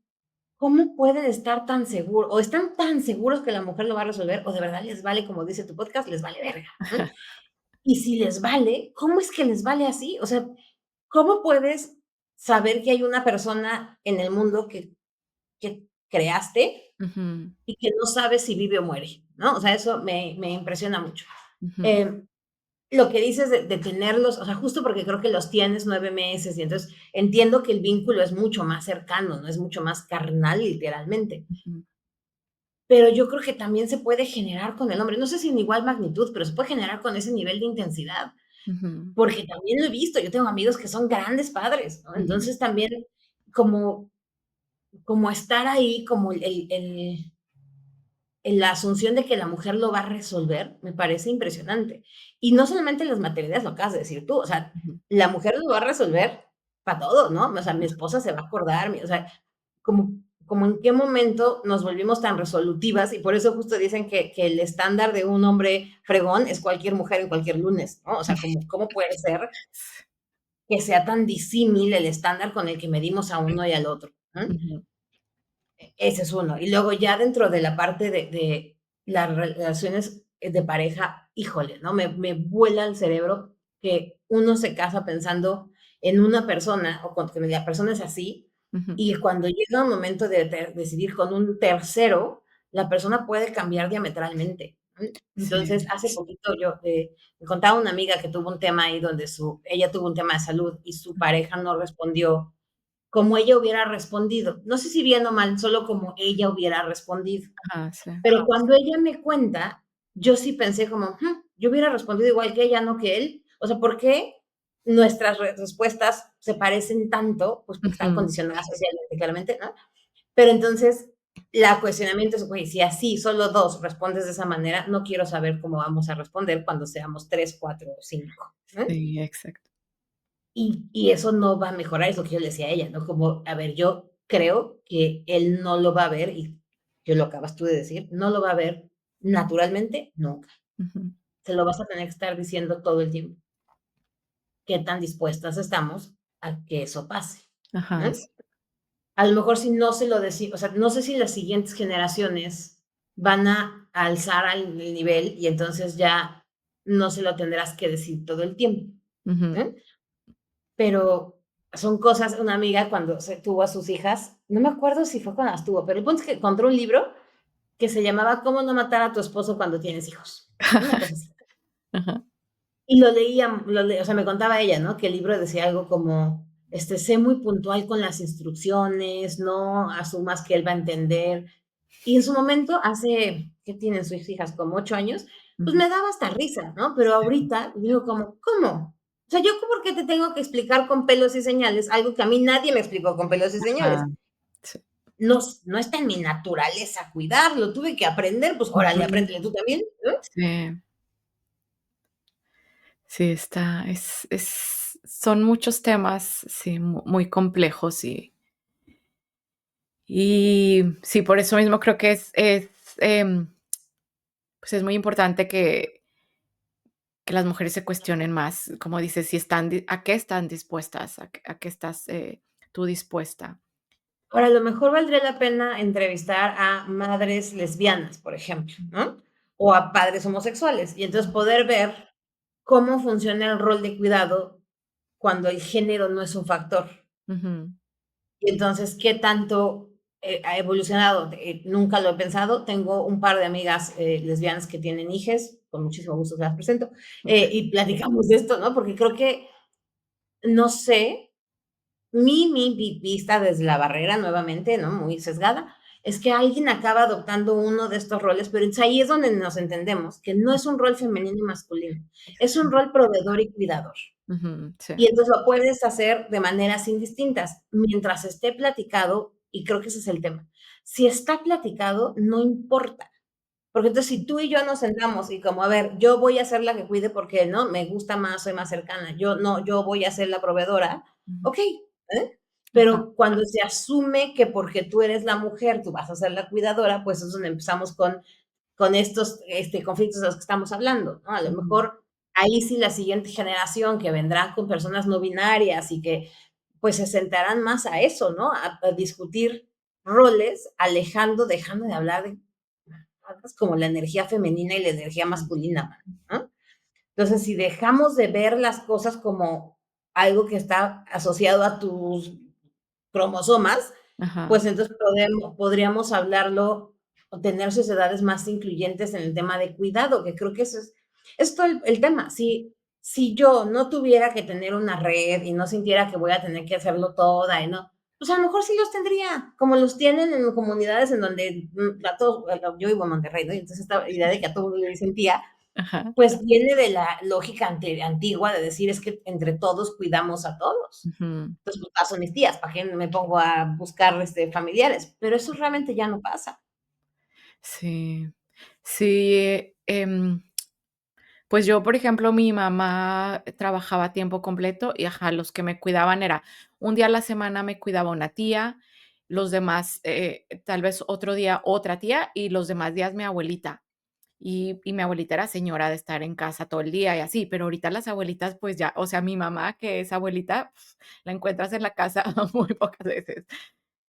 ¿cómo pueden estar tan seguros? O están tan seguros que la mujer lo va a resolver, o de verdad les vale, como dice tu podcast, les vale verga, ¿no? Y si les vale, ¿cómo es que les vale así? O sea, ¿cómo puedes saber que hay una persona en el mundo que creaste ujú, y que no sabes si vive o muere? ¿No? O sea, eso me impresiona mucho. ujú, Eh, lo que dices de tenerlos, o sea, justo porque creo que los tienes 9 meses y entonces entiendo que el vínculo es mucho más cercano, no es mucho más carnal, literalmente. ujú, Pero yo creo que también se puede generar con el hombre, no sé si en igual magnitud, pero se puede generar con ese nivel de intensidad. ujú, Porque también lo he visto, yo tengo amigos que son grandes padres, ¿no? ujú, Entonces también como como estar ahí, como la asunción de que la mujer lo va a resolver, me parece impresionante. Y no solamente las maternidades, lo acabas de decir tú, o sea, ujú. la mujer lo va a resolver para todo, ¿no? O sea, mi esposa se va a acordar, o sea, como como en qué momento nos volvimos tan resolutivas y por eso justo dicen que el estándar de un hombre fregón es cualquier mujer en cualquier lunes, ¿no? O sea, como, ¿cómo puede ser que sea tan disímil el estándar con el que medimos a uno y al otro? ¿No? Ujú, Ese es uno. Y luego ya dentro de la parte de las relaciones de pareja, híjole, ¿no? Me vuela el cerebro que uno se casa pensando en una persona o cuando la persona es así ujú. y cuando llega un momento de decidir con un tercero, la persona puede cambiar diametralmente. Entonces, Sí. hace poquito yo me contaba una amiga que tuvo un tema ahí donde ella tuvo un tema de salud y su pareja no respondió como ella hubiera respondido. No sé si bien o mal, solo como ella hubiera respondido. Ajá, sí. Pero cuando ella me cuenta, yo sí pensé como, yo hubiera respondido igual que ella, no que él. O sea, ¿por qué? nuestras respuestas se parecen tanto, pues porque están Ujú. condicionadas socialmente, claramente, ¿no? Pero entonces, la cuestionamiento es, güey, si así solo dos respondes de esa manera, no quiero saber cómo vamos a responder cuando seamos tres, cuatro o cinco. ¿Eh? Sí, exacto. Y eso no va a mejorar, es lo que yo le decía a ella, ¿no? Como, a ver, yo creo que él no lo va a ver, y yo lo acabas tú de decir, no lo va a ver naturalmente nunca. Ujú. Se lo vas a tener que estar diciendo todo el tiempo. ¿Qué tan dispuestas estamos a que eso pase? Ajá, ¿Eh? A lo mejor si no se lo decimos, o sea, no sé si las siguientes generaciones van a alzar al nivel y entonces ya no se lo tendrás que decir todo el tiempo. ujú. ¿Eh? Pero son cosas, una amiga cuando se tuvo a sus hijas, no me acuerdo si fue cuando las tuvo, pero el punto es que encontró un libro que se llamaba Cómo no matar a tu esposo cuando tienes hijos. Una cosa así. Ajá. Y lo leía, o sea, me contaba ella, ¿no? Que el libro decía algo como, sé muy puntual con las instrucciones, no asumas que él va a entender. Y en su momento, hace, ¿qué tienen sus hijas? Como 8 años, pues Ujú. me daba hasta risa, ¿no? Pero Sí. ahorita digo como, ¿cómo? O sea, ¿yo por qué te tengo que explicar con pelos y señales algo que a mí nadie me explicó con pelos y Ajá. señales? Sí. No, no está en mi naturaleza cuidarlo, tuve que aprender, pues órale, Ujú. apréndele tú también, ¿no? Sí. Sí, son muchos temas, sí, muy complejos y sí, por eso mismo creo que pues, es muy importante que las mujeres se cuestionen más, como dices, si están a qué están dispuestas, a qué estás, tú dispuesta. Ahora, a lo mejor valdría la pena entrevistar a madres lesbianas, por ejemplo, ¿no? O a padres homosexuales, y entonces poder ver cómo funciona el rol de cuidado cuando el género no es un factor. Ujú, Y entonces, ¿qué tanto ha evolucionado? Nunca lo he pensado. Tengo un par de amigas lesbianas que tienen hijes, con muchísimo gusto se las presento, y platicamos de esto, ¿no? Porque creo que, no sé, mi vista desde la barrera, nuevamente, ¿no? Muy sesgada, es que alguien acaba adoptando uno de estos roles, pero entonces ahí es donde nos entendemos que no es un rol femenino y masculino, es un rol proveedor y cuidador. ujú, sí, Y entonces lo puedes hacer de maneras indistintas, mientras esté platicado, y creo que ese es el tema. Si está platicado, no importa. Porque entonces si tú y yo nos sentamos y como, a ver, yo voy a ser la que cuide porque, ¿no? Me gusta más, soy más cercana. Yo no, yo voy a ser la proveedora. ujú, Ok, ¿eh? ajá, Pero cuando se asume que porque tú eres la mujer, tú vas a ser la cuidadora, pues es donde empezamos con estos conflictos de los que estamos hablando, ¿no? A lo ujú, mejor ahí sí la siguiente generación que vendrá con personas no binarias y que pues se sentarán más a eso, ¿no? A discutir roles, alejando, dejando de hablar de como la energía femenina y la energía masculina, ¿no? Entonces, si dejamos de ver las cosas como algo que está asociado a tus cromosomas, ajá, pues entonces podríamos hablarlo o tener sociedades más incluyentes en el tema de cuidado, que creo que eso es todo el tema. Si yo no tuviera que tener una red y no sintiera que voy a tener que hacerlo toda y no, pues a lo mejor sí los tendría, como los tienen en comunidades en donde a todos, yo vivo en Monterrey, ¿no? Y entonces esta idea de que a todo mundo le dicen tía, ajá, pues viene de la lógica antigua de decir es que entre todos cuidamos a todos. ujú, Entonces, pues, paso mis tías, ¿para qué me pongo a buscar familiares? Pero eso realmente ya no pasa. sí, sí, pues yo, por ejemplo, mi mamá trabajaba a tiempo completo y, ajá, los que me cuidaban era un día a la semana me cuidaba una tía, los demás, tal vez otro día otra tía y los demás días mi abuelita. Y mi abuelita era señora de estar en casa todo el día y así, pero ahorita las abuelitas, pues ya, o sea, mi mamá, que es abuelita, la encuentras en la casa muy pocas veces.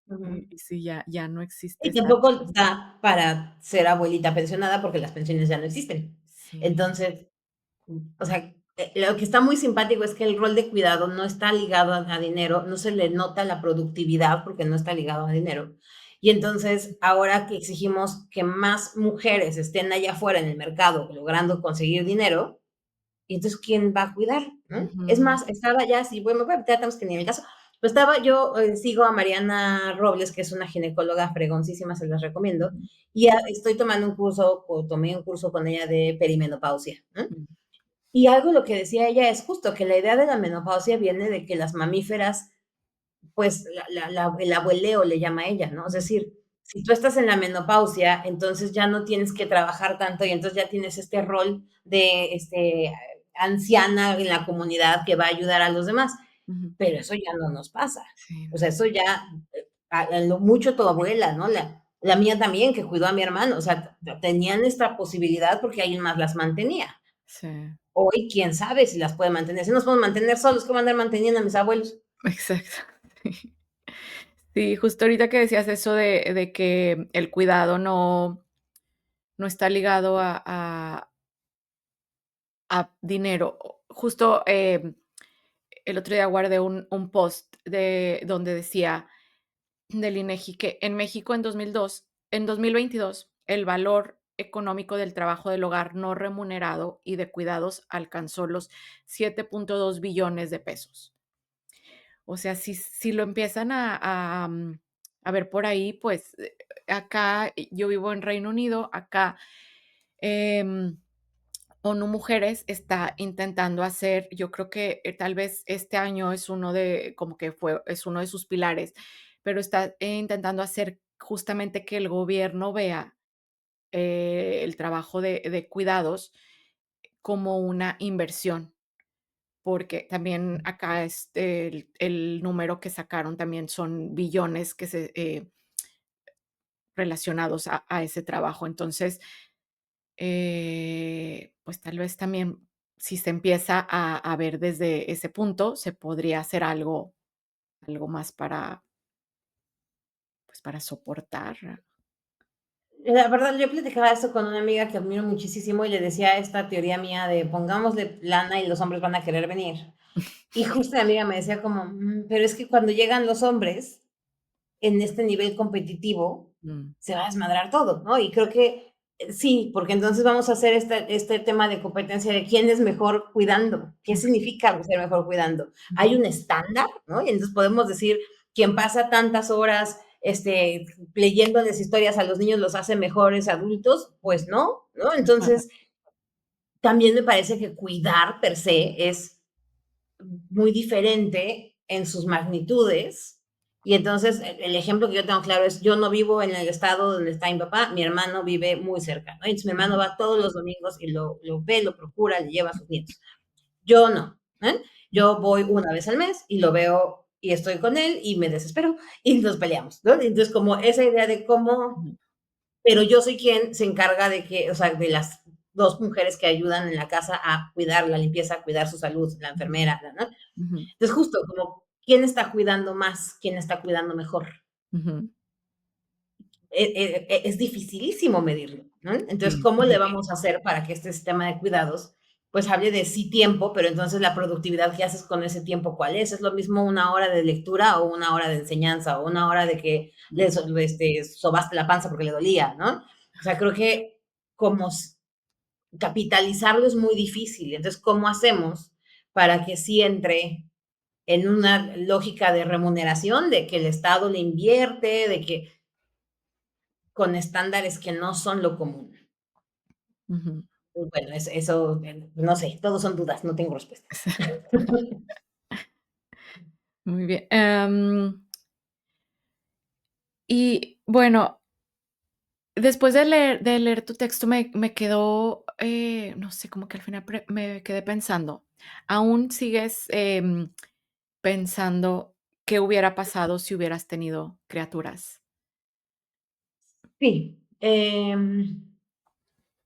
Ujú. Y sí, ya no existe Y esa. tampoco da para ser abuelita pensionada, porque las pensiones ya no existen. Sí. Entonces, o sea, lo que está muy simpático es que el rol de cuidado no está ligado a dinero, no se le nota la productividad porque no está ligado a dinero. Y entonces, ahora que exigimos que más mujeres estén allá afuera en el mercado logrando conseguir dinero, y entonces, ¿quién va a cuidar? ¿No? Es Ujú, más, estaba ya, sí, bueno, ya tenemos que ni en el caso, pero estaba yo, sigo a Mariana Robles, que es una ginecóloga fregoncísima, se las recomiendo, ujú, y estoy tomando un curso, o tomé un curso con ella de perimenopausia, ¿no? ujú. Y algo lo que decía ella es justo que la idea de la menopausia viene de que las mamíferas, pues el abueleo le llama ella, ¿no? Es decir, si tú estás en la menopausia, entonces ya no tienes que trabajar tanto y entonces ya tienes este rol de anciana en la comunidad que va a ayudar a los demás. Ujú. Pero eso ya no nos pasa. Sí, O no. sea, eso ya, a lo mucho tu abuela, ¿no? La mía también, que cuidó a mi hermano, o sea, tenían esta posibilidad porque alguien más las mantenía. Sí, Hoy, quién sabe si las puede mantener. Si nos podemos mantener solos, ¿cómo andar manteniendo a mis abuelos? exacto. Sí. Sí, justo ahorita que decías eso de que el cuidado no está ligado a dinero. Justo, el otro día guardé un post de donde decía del INEGI que en México en 2022 el valor económico del trabajo del hogar no remunerado y de cuidados alcanzó los 7.2 billones de pesos. O sea, si lo empiezan a ver por ahí, pues, acá yo vivo en Reino Unido, acá, em, ONU Mujeres está intentando hacer, yo creo que, tal vez este año es uno de como que es uno de sus pilares, pero está, intentando hacer justamente que el gobierno vea, el trabajo de cuidados como una inversión. Porque también acá, el número que sacaron también son billones que relacionados a ese trabajo. Entonces, pues, tal vez también, si se empieza a ver desde ese punto, se podría hacer algo más para, pues, para soportar. La verdad, yo platicaba esto con una amiga que admiro muchísimo y le decía esta teoría mía de pongámosle lana y los hombres van a querer venir. Y justo mi amiga me decía como, pero es que cuando llegan los hombres en este nivel competitivo, Mm, se va a desmadrar todo, ¿no? Y creo que sí, porque entonces vamos a hacer este tema de competencia de quién es mejor cuidando, qué mm, significa ser mejor cuidando. Hay ujú, un estándar, ¿no? Y entonces podemos decir, quien pasa tantas horas leyéndoles historias a los niños los hace mejores adultos, pues no, ¿no? ajá, Entonces, también me parece que cuidar per se es muy diferente en sus magnitudes. Y entonces el ejemplo que yo tengo claro es, yo no vivo en el estado donde está mi papá, mi hermano vive muy cerca, ¿no? Entonces mi hermano ujú, va todos los domingos y lo ve, lo procura, le lleva a sus nietos. Yo no, ¿eh? mm, Yo voy una vez al mes y lo veo y estoy con él y me desespero y nos peleamos, ¿no? Entonces como esa idea de cómo, ujú, pero yo soy quien se encarga de que, o sea, de las dos mujeres que ayudan en la casa a cuidar la limpieza, a cuidar su salud, la ujú, enfermera, ¿no? ujú, Entonces, justo como, ¿quién está cuidando más? ¿Quién está cuidando mejor? ujú. Es dificilísimo medirlo, ¿no? Entonces, Sí, ¿cómo le vamos a hacer para que este sistema de cuidados, pues hable de sí tiempo, pero entonces la productividad que haces con ese tiempo, ¿cuál es? ¿Es lo mismo una hora de lectura o una hora de enseñanza o una hora de que le sobaste la panza porque le dolía, ¿no? O sea, creo que como capitalizarlo es muy difícil. Entonces, ¿cómo hacemos para que sí entre en una lógica de remuneración, de que el Estado le invierte, de que con estándares que no son lo común? ujú. Bueno, eso, no sé, todos son dudas, no tengo respuesta. Muy bien. Y bueno, después de leer tu texto me quedó, no sé, como que al final me quedé pensando, ¿aún sigues, pensando qué hubiera pasado si hubieras tenido criaturas? Sí,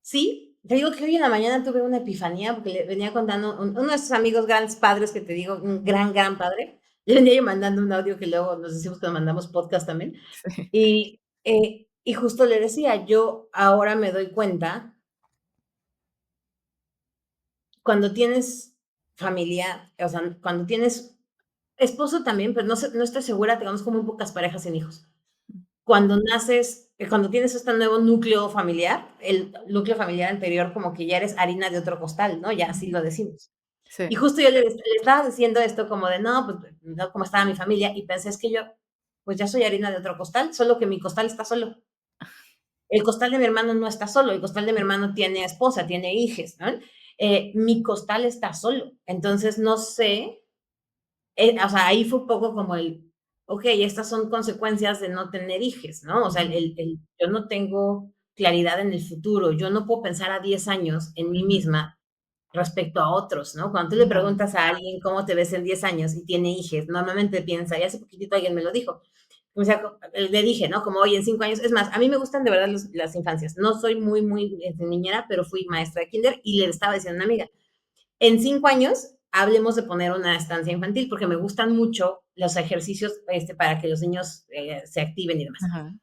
sí, te digo que hoy en la mañana tuve una epifanía porque le venía contando uno de esos amigos grandes padres que te digo, un gran, gran padre, le venía yo mandando un audio que luego nos decimos que nos mandamos podcast también, Sí. y justo le decía, yo ahora me doy cuenta, cuando tienes familia, o sea, cuando tienes esposo también, pero no estoy segura, tengamos como muy pocas parejas sin hijos. Cuando naces, cuando tienes este nuevo núcleo familiar, el núcleo familiar anterior como que ya eres harina de otro costal, ¿no? Ya así Ujú. lo decimos. Y Sí. justo yo le estaba diciendo esto como de, no, pues, no, cómo estaba mi familia, y pensé, es que yo, pues ya soy harina de otro costal, solo que mi costal está solo. El costal de mi hermano no está solo, el costal de mi hermano tiene esposa, tiene hijos, ¿no? mi costal está solo. Entonces, no sé, o sea, ahí fue un poco como ok, estas son consecuencias de no tener hijos, ¿no? O sea, Ujú, yo no tengo claridad en el futuro, yo no puedo pensar a 10 años en mí ujú, misma respecto a otros, ¿no? Cuando tú le no, preguntas a alguien cómo te ves en 10 años y tiene hijos, normalmente piensa, y hace poquitito alguien me lo dijo, o sea, le dije, ¿no? Como, hoy en 5 años, es más, a mí me gustan de verdad las infancias, no soy muy niñera, pero fui maestra de kinder y le estaba diciendo a una amiga, en 5 años hablemos de poner una estancia infantil, porque me gustan mucho los ejercicios para que los niños se activen y demás. ajá,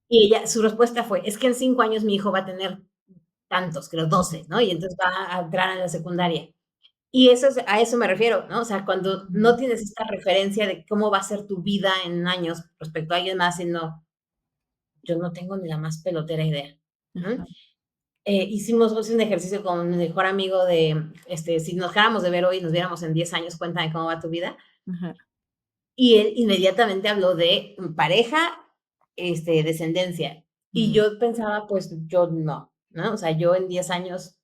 Y su respuesta fue, es que en 5 años mi hijo va a tener tantos, creo 12, ¿no? Y entonces va a entrar en la secundaria. Y a eso me refiero, ¿no? O sea, cuando ujú, no tienes esta referencia de cómo va a ser tu vida en años respecto a alguien más, sino, yo no tengo ni la más pelotera idea. ¿Mm? ajá, Hicimos un ejercicio con mi mejor amigo de, si nos dejáramos de ver hoy, nos viéramos en 10 años, cuéntame cómo va tu vida. ajá, Y él inmediatamente habló de pareja, descendencia. Y ujú, yo pensaba, pues yo no, ¿no? O sea, yo en 10 años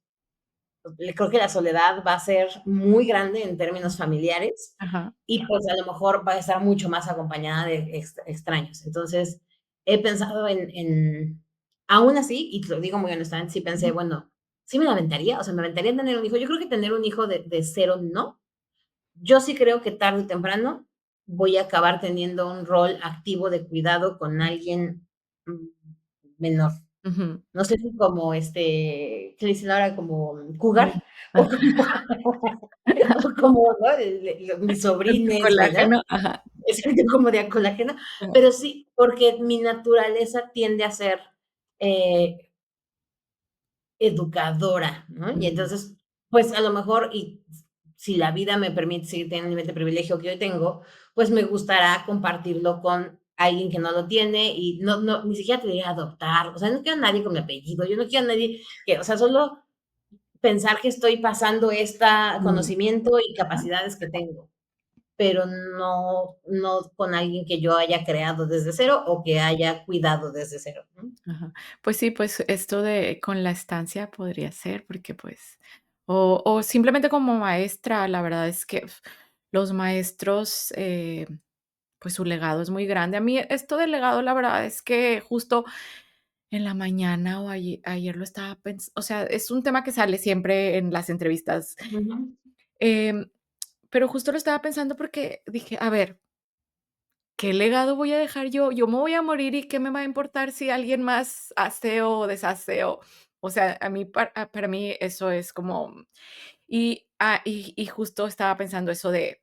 creo que la soledad va a ser muy grande en términos familiares ajá, y pues a lo mejor va a estar mucho más acompañada de extraños. Entonces, he pensado aún así, y te lo digo muy honestamente, sí pensé, ujú, bueno, sí me la aventaría, o sea, me aventaría en tener un hijo. Yo creo que tener un hijo de cero, no. Yo sí creo que tarde o temprano voy a acabar teniendo un rol activo de cuidado con alguien mm, menor. ujú, No sé si como ¿qué le dicen ahora? Como ujú, cougar o ajá, como, o como, ¿no? Mis tu sobrines, ¿no? colágeno, ajá, Exacto, como de colágeno, ajá, pero sí, porque mi naturaleza tiende a ser eh, educadora, ¿no? Y ujú, entonces, pues a lo mejor, y si la vida me permite seguir teniendo el nivel de privilegio que hoy tengo, pues me gustará compartirlo con alguien que no lo tiene y no, ni siquiera te diría adoptar, o sea, no quiero a nadie con mi apellido, yo no quiero a nadie que, o sea, solo pensar que estoy pasando este mm, conocimiento y ajá, capacidades que tengo, pero no con alguien que yo haya creado desde cero o que haya cuidado desde cero, ¿no? ajá. Pues sí, pues esto de con la estancia podría ser, porque pues o simplemente como maestra, la verdad es que los maestros, pues su legado es muy grande. A mí esto del legado, la verdad es que justo en la mañana o ayer lo estaba pensando, o sea, es un tema que sale siempre en las entrevistas, Ujú, em, pero justo lo estaba pensando porque dije: "A ver, ¿qué legado voy a dejar yo? Yo me voy a morir, ¿y qué me va a importar si alguien más hace o deshace?". O sea, a mí para mí eso es como y justo estaba pensando eso de,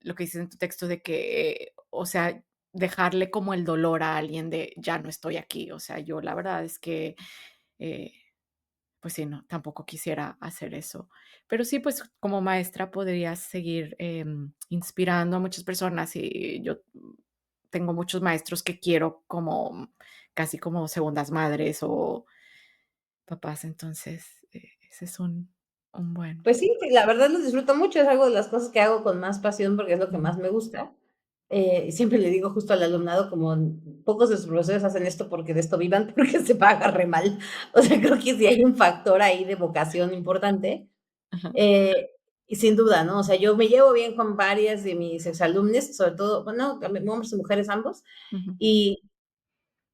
lo que dices en tu texto de que, o sea, dejarle como el dolor a alguien de ya no estoy aquí. O sea, yo la verdad es que, eh, pues sí, no, tampoco quisiera hacer eso. Pero sí, pues como maestra podrías seguir inspirando a muchas personas y yo tengo muchos maestros que quiero como casi como segundas madres o papás, entonces ese es un buen. pues sí, la verdad lo disfruto mucho, es algo de las cosas que hago con más pasión porque es lo que Ujú, más me gusta. Siempre le digo justo al alumnado como pocos de sus profesores hacen esto porque de esto vivan, porque se paga re mal. O sea, creo que sí hay un factor ahí de vocación importante. ajá, Eh, y sin duda, ¿no? O sea, yo me llevo bien con varias de mis exalumnes, sobre todo, bueno, hombres y mujeres ambos, ujú, y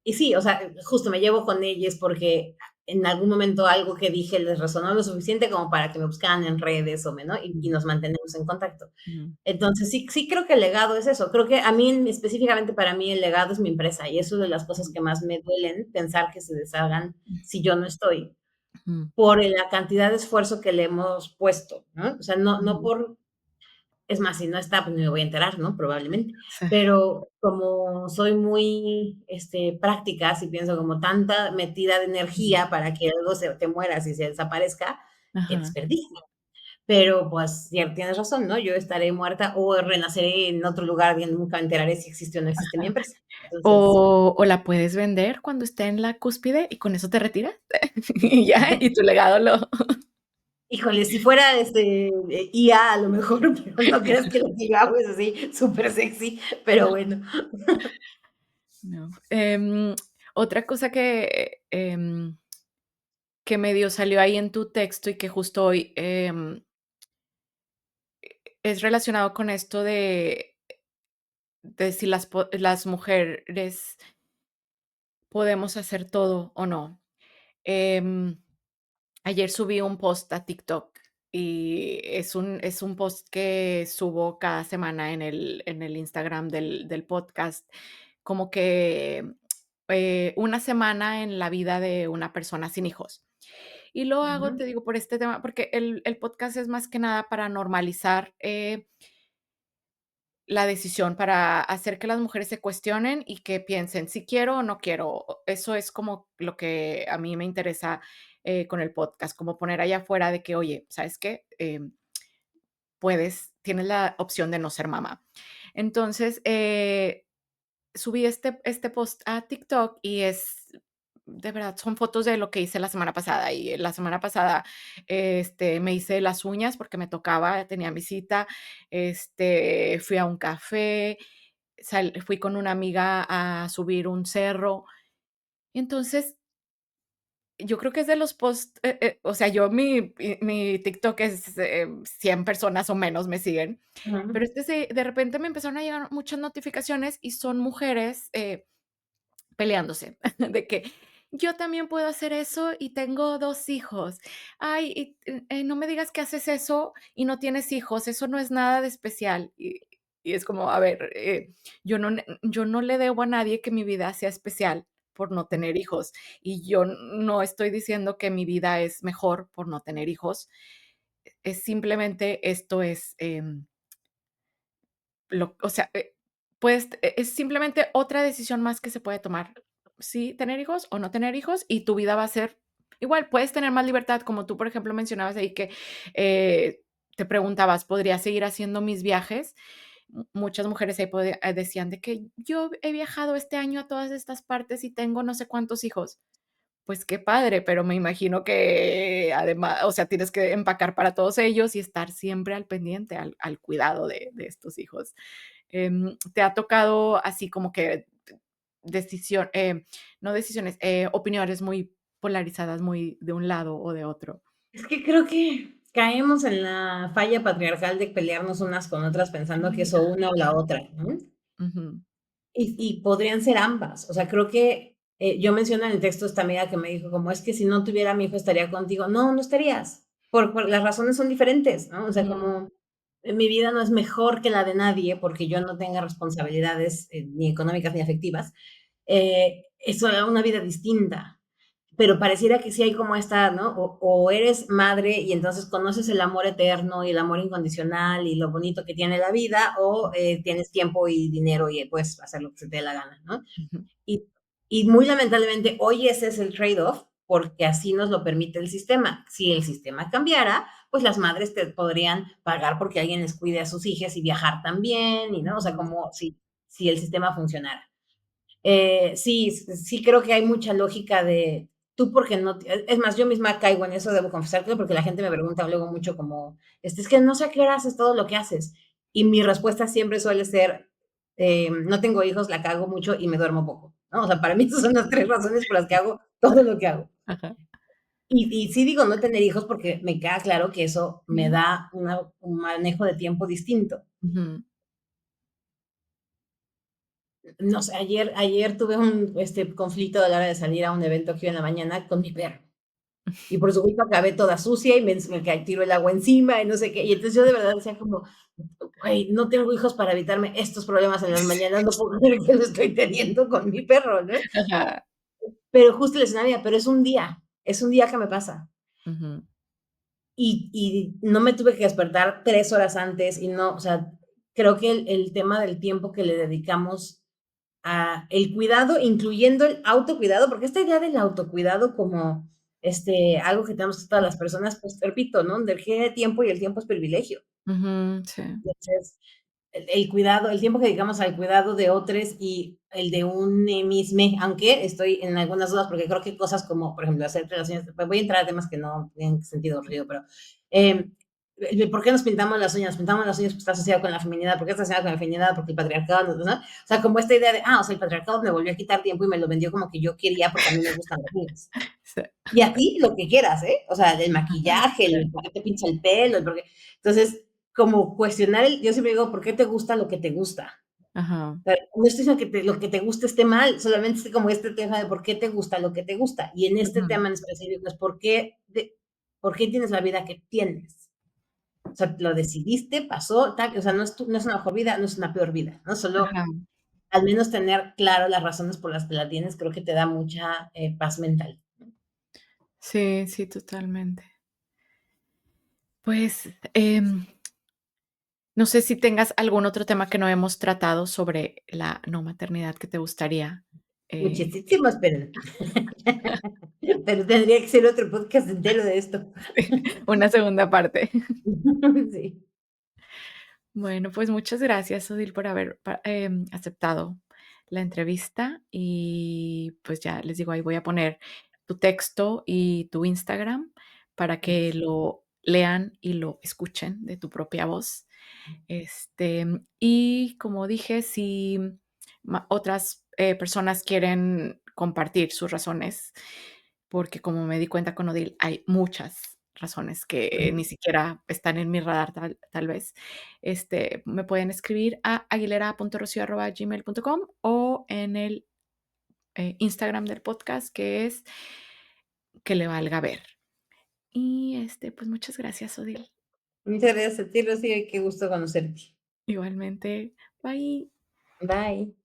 y sí, o sea, justo me llevo con ellas porque en algún momento algo que dije les resonó lo suficiente como para que me buscaran en redes o ¿no? Y ujú, nos mantenemos en contacto. ujú, Entonces, sí creo que el legado es eso. Creo que a mí, específicamente para mí, el legado es mi empresa y eso es de las cosas ujú, que más me duelen, pensar que se deshagan si yo no estoy, ujú, por la cantidad de esfuerzo que le hemos puesto, ¿no? O sea, no ujú, por es más, si no está, pues, ni me voy a enterar, ¿no? Probablemente. sí, Pero como soy muy, práctica, si pienso como tanta metida de ujú, energía para que algo se te mueras y se desaparezca, qué ajá. desperdicio. Pero, pues, tienes razón, ¿no? Yo estaré muerta o renaceré en otro lugar y nunca me enteraré si existe o no existe mi empresa. Entonces, O la puedes vender cuando esté en la cúspide y con eso te retiras, y ya, y tu legado lo híjole, si fuera, IA a lo mejor, pero no creas que lo que yo hago es así súper sexy, pero bueno. no. Otra cosa que medio salió ahí en tu texto y que justo hoy, es relacionado con esto de si las mujeres podemos hacer todo o no. Em, Ayer subí un post a TikTok y es un post que subo cada semana en el Instagram del podcast, como que, una semana en la vida de una persona sin hijos. Y lo hago, Ujú, te digo, por este tema, porque el podcast es más que nada para normalizar, la decisión, para hacer que las mujeres se cuestionen y que piensen si quiero o no quiero. Eso es como lo que a mí me interesa, con el podcast, como poner allá afuera de que, oye, ¿sabes qué? Tienes la opción de no ser mamá. Entonces, subí este post a TikTok y de verdad, son fotos de lo que hice la semana pasada. Y la semana pasada, me hice las uñas porque me tocaba, tenía mi cita, fui a un café, fui con una amiga a subir un cerro. Y entonces, yo creo que es de los posts, o sea, mi TikTok es, 100 personas o menos me siguen, ujú. pero de repente me empezaron a llegar muchas notificaciones y son mujeres, peleándose, de que yo también puedo hacer eso y tengo 2 hijos. Ay, no me digas que haces eso y no tienes hijos, eso no es nada de especial. Y es como, a ver, yo no le debo a nadie que mi vida sea especial por no tener hijos, y yo no estoy diciendo que mi vida es mejor por no tener hijos, es simplemente esto es, o sea, pues, es simplemente otra decisión más que se puede tomar. Sí, tener hijos o no tener hijos, y tu vida va a ser igual, puedes tener más libertad, como tú, por ejemplo, mencionabas ahí que, te preguntabas, ¿podría seguir haciendo mis viajes? Muchas mujeres ahí decían de que yo he viajado este año a todas estas partes y tengo no sé cuántos hijos. Pues qué padre, pero me imagino que además, o sea, tienes que empacar para todos ellos y estar siempre al pendiente, al cuidado de estos hijos. ¿Te ha tocado así como que decisión no decisiones, opiniones muy polarizadas, muy de un lado o de otro? Es que creo que caemos en la falla patriarcal de pelearnos unas con otras pensando que Sí, es o una o la otra, ¿no? ujú, Y podrían ser ambas. O sea, creo que yo menciono en el texto esta amiga que me dijo, como es que si no tuviera a mi hijo estaría contigo. No, no estarías. Las razones son diferentes, ¿no? O sea, ujú, como mi vida no es mejor que la de nadie porque yo no tenga responsabilidades ni económicas ni afectivas. Es una vida distinta. Pero pareciera que sí hay como esta, ¿no? O eres madre y entonces conoces el amor eterno y el amor incondicional y lo bonito que tiene la vida, o tienes tiempo y dinero y puedes hacer lo que se te dé la gana, ¿no? ujú, Y, y muy lamentablemente hoy ese es el trade-off porque así nos lo permite el sistema. Si el sistema cambiara, pues las madres te podrían pagar porque alguien les cuide a sus hijas y viajar también, y no, o sea, ujú, como si el sistema funcionara. Sí, sí creo que hay mucha lógica de tú porque no, es más, yo misma caigo en eso, debo confesártelo, porque la gente me pregunta luego mucho como, es que no sé a qué hora haces todo lo que haces. Y mi respuesta siempre suele ser, no tengo hijos, la cago mucho y me duermo poco, ¿no? O sea, para mí esas son las tres razones por las que hago todo lo que hago. ajá, Y sí digo no tener hijos porque me queda claro que eso me ujú, da un manejo de tiempo distinto. ujú, No sé, ayer tuve un conflicto a la hora de salir a un evento que iba en la mañana con mi perro. Y por supuesto acabé toda sucia y me tiró el agua encima y no sé qué. Y entonces yo de verdad decía como, güey, no tengo hijos para evitarme estos problemas en las mañanas, no puedo creer que lo estoy teniendo con mi perro, ¿no? ajá, Pero justo el escenario, pero es un día que me pasa. ujú, Y no me tuve que despertar 3 horas antes y no, o sea, creo que el tema del tiempo que le dedicamos a el cuidado, incluyendo el autocuidado, porque esta idea del autocuidado como algo que tenemos todas las personas, pues repito, ¿no? Energía de tiempo y el tiempo es privilegio. ujú, sí, Entonces, el cuidado, el tiempo que dedicamos al cuidado de otros y el de un mismo, aunque estoy en algunas dudas, porque creo que cosas como, por ejemplo, hacer relaciones, pues voy a entrar a temas que no tienen sentido río, pero eh, ¿por qué nos pintamos las uñas? Nos pintamos las uñas porque está asociado con la feminidad, ¿por qué está asociado con la feminidad? Porque el patriarcado, ¿no? O sea, como esta idea de, o sea, el patriarcado me volvió a quitar tiempo y me lo vendió como que yo quería porque a mí me gustan las uñas. Sí. Y a ti lo que quieras, ¿eh? O sea, el Ajá, maquillaje, sí. el por qué te pincha el pelo, el por qué. Entonces, como cuestionar yo siempre digo, ¿por qué te gusta lo que te gusta? Ajá, Pero no estoy diciendo que lo que te guste esté mal, solamente es como este tema de por qué te gusta lo que te gusta. Y en este ujú, tema en específico es por qué tienes la vida que tienes. O sea, lo decidiste, pasó, tal, o sea, no es una mejor vida, no es una peor vida, ¿no? Solo ajá. al menos tener claro las razones por las que la tienes, creo que te da mucha paz mental. Sí, sí, totalmente. Pues, no sé si tengas algún otro tema que no hemos tratado sobre la no maternidad que te gustaría, eh, Muchísimos, pero tendría que ser otro podcast entero de esto. una segunda parte. Sí. Bueno, pues muchas gracias, Odil, por haber aceptado la entrevista y pues ya les digo, ahí voy a poner tu texto y tu Instagram para que lo lean y lo escuchen de tu propia voz. Y como dije, si otras personas quieren compartir sus razones, porque como me di cuenta con Odil, hay muchas razones que ni siquiera están en mi radar tal vez. Me pueden escribir a aguilera.rocio@gmail.com o en el Instagram del podcast que es que le valga ver. Y pues muchas gracias, Odil. Muchas gracias a ti, Rocío, y qué gusto conocerte. Igualmente, bye. Bye.